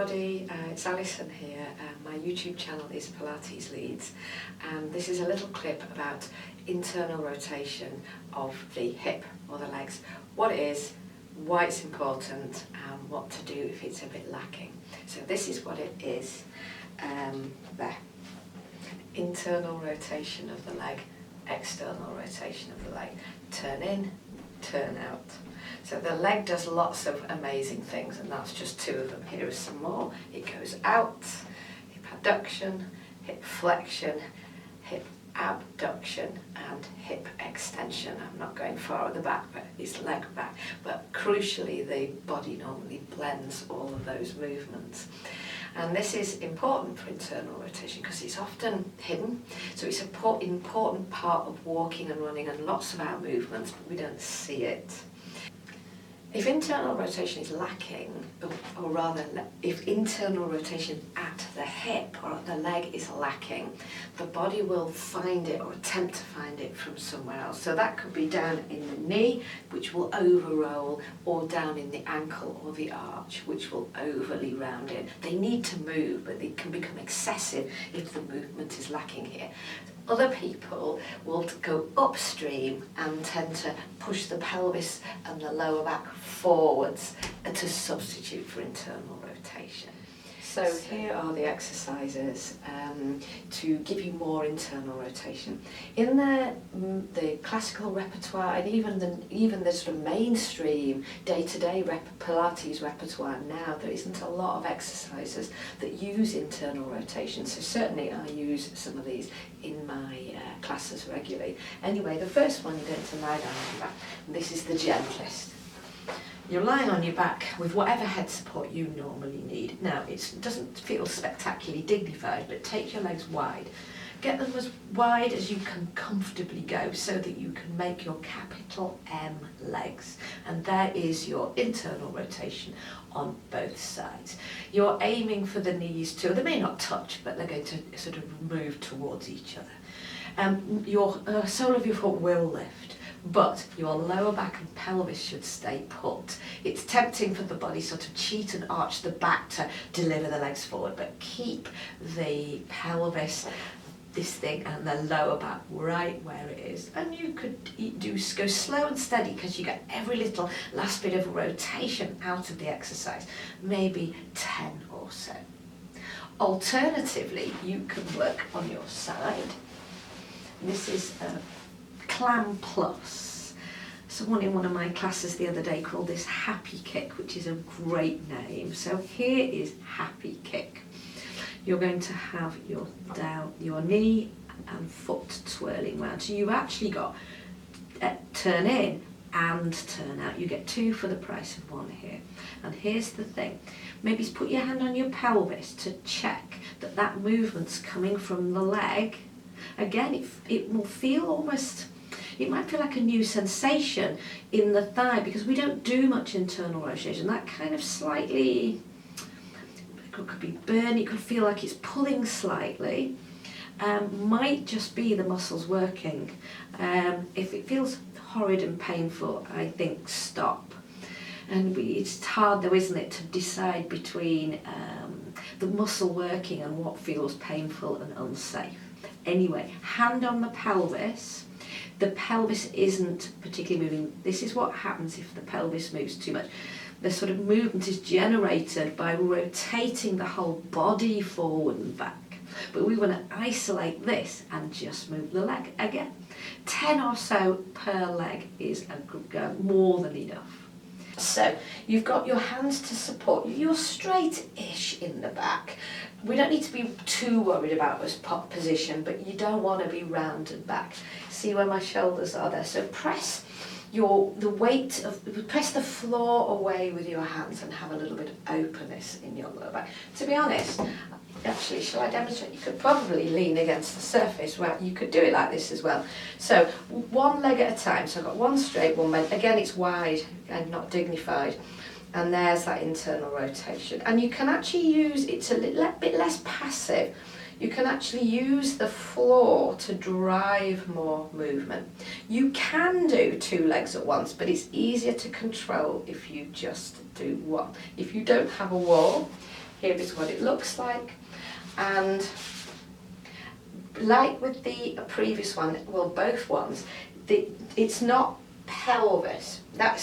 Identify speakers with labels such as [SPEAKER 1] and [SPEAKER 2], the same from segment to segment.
[SPEAKER 1] everybody, it's Alison here. My YouTube channel is Pilates Leeds, and this is a little clip about internal rotation of the hip or the legs, what it is, why it's important, and what to do if it's a bit lacking. So this is what it is there. Internal rotation of the leg, external rotation of the leg. Turn in, turn out. So the leg does lots of amazing things, and that's just two of them. Here are some more. It goes out, hip adduction, hip flexion, hip abduction, and hip extension. I'm not going far at the back, but it's leg back. But crucially, the body normally blends all of those movements. And this is important for internal rotation because it's often hidden. So it's an important part of walking and running and lots of our movements, but we don't see it. If internal rotation is lacking, or rather if internal rotation at the hip or at the leg is lacking, the body will find it or attempt to find it from somewhere else. So that could be down in the knee, which will over-roll, or down in the ankle or the arch, which will overly round in. They need to move, but they can become excessive if the movement is lacking here. Other people will go upstream and tend to push the pelvis and the lower back forwards to substitute for internal rotation. So here are the exercises to give you more internal rotation. In the classical repertoire and even the sort of mainstream day-to-day Pilates repertoire now, there isn't a lot of exercises that use internal rotation. So certainly I use some of these in my classes regularly. Anyway, the first one, you're going to lie down on your back. And this is the gentlest. You're lying on your back with whatever head support you normally need. Now, it doesn't feel spectacularly dignified, but take your legs wide. Get them as wide as you can comfortably go so that you can make your capital M legs. And there is your internal rotation on both sides. You're aiming for the knees too. They may not touch, but they're going to sort of move towards each other. Your sole of your foot will lift, but your lower back and pelvis should stay put. It's tempting for the body sort of cheat and arch the back to deliver the legs forward, but keep the pelvis, this thing, and the lower back right where it is. And you could go slow and steady because you get every little last bit of rotation out of the exercise, maybe 10 or so. Alternatively, you can work on your side. This is Clam Plus. Someone in one of my classes the other day called this Happy Kick, which is a great name. So here is Happy Kick. You're going to have your knee and foot twirling round. So you've actually got turn in and turn out. You get two for the price of one here. And here's the thing. Maybe put your hand on your pelvis to check that that movement's coming from the leg. Again, it will feel almost, it might feel like a new sensation in the thigh because we don't do much internal rotation. That kind of slightly, it could be burning, it could feel like it's pulling slightly. Might just be the muscles working. If it feels horrid and painful, I think stop. And it's hard though, isn't it, to decide between the muscle working and what feels painful and unsafe. Anyway, hand on the pelvis. The pelvis isn't particularly moving. This is what happens if the pelvis moves too much. The sort of movement is generated by rotating the whole body forward and back. But we want to isolate this and just move the leg again. 10 or so per leg is more than enough. So you've got your hands to support you. You're straight-ish in the back. We don't need to be too worried about this position, but you don't want to be rounded back. See where my shoulders are there. So press press the floor away with your hands and have a little bit of openness in your lower back. To be honest, actually, shall I demonstrate? You could probably lean against the surface. Well, you could do it like this as well. So one leg at a time. So I've got one straight, one bent. Again, it's wide and not dignified. And there's that internal rotation. And you can actually use, it's a little bit less passive. You can actually use the floor to drive more movement. You can do two legs at once, but it's easier to control if you just do one. If you don't have a wall, here is what it looks like. And like with the previous one, well, both ones, it's not pelvis. I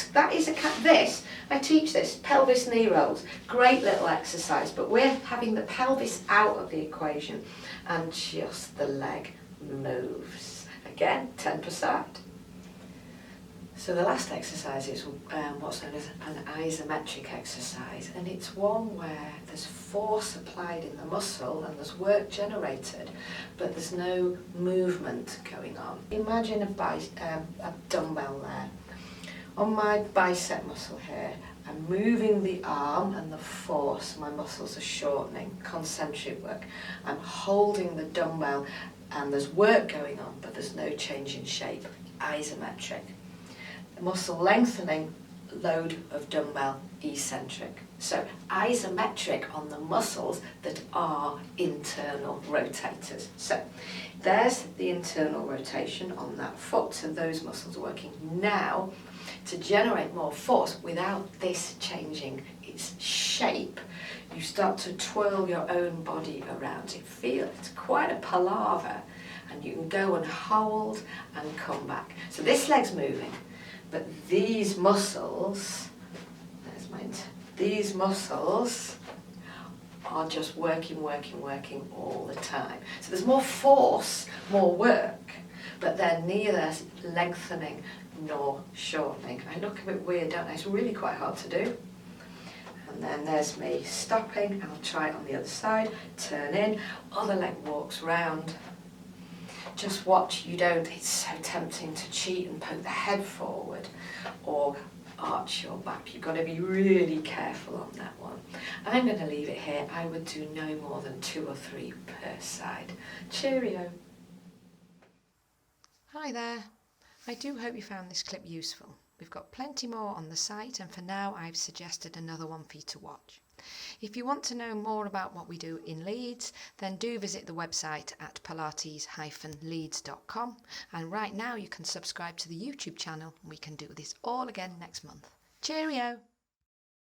[SPEAKER 1] teach this, pelvis knee rolls, great little exercise, but we're having the pelvis out of the equation and just the leg moves. Again, 10%. So the last exercise is what's known as an isometric exercise, and it's one where there's force applied in the muscle and there's work generated, but there's no movement going on. Imagine a dumbbell there. On my bicep muscle here, I'm moving the arm and the force, my muscles are shortening, concentric work. I'm holding the dumbbell and there's work going on, but there's no change in shape, isometric. Muscle lengthening, load of dumbbell, eccentric. So isometric on the muscles that are internal rotators. So there's the internal rotation on that foot, so those muscles are working. Now, to generate more force without this changing its shape, you start to twirl your own body around it. Feel it. It's quite a palaver, and you can go and hold and come back. So this leg's moving. But these muscles, these muscles are just working all the time. So there's more force, more work, but they're neither lengthening nor shortening. I look a bit weird, don't I? It's really quite hard to do. And then there's me stopping, I'll try it on the other side, turn in, other leg walks round. Just watch you don't, it's so tempting to cheat and poke the head forward or arch your back. You've got to be really careful on that one. I'm going to leave it here. I would do no more than 2 or 3 per side. Cheerio. Hi there. I do hope you found this clip useful. We've got plenty more on the site, and for now I've suggested another one for you to watch. If you want to know more about what we do in Leeds, then do visit the website at pilates-leeds.com, and right now you can subscribe to the YouTube channel and we can do this all again next month. Cheerio!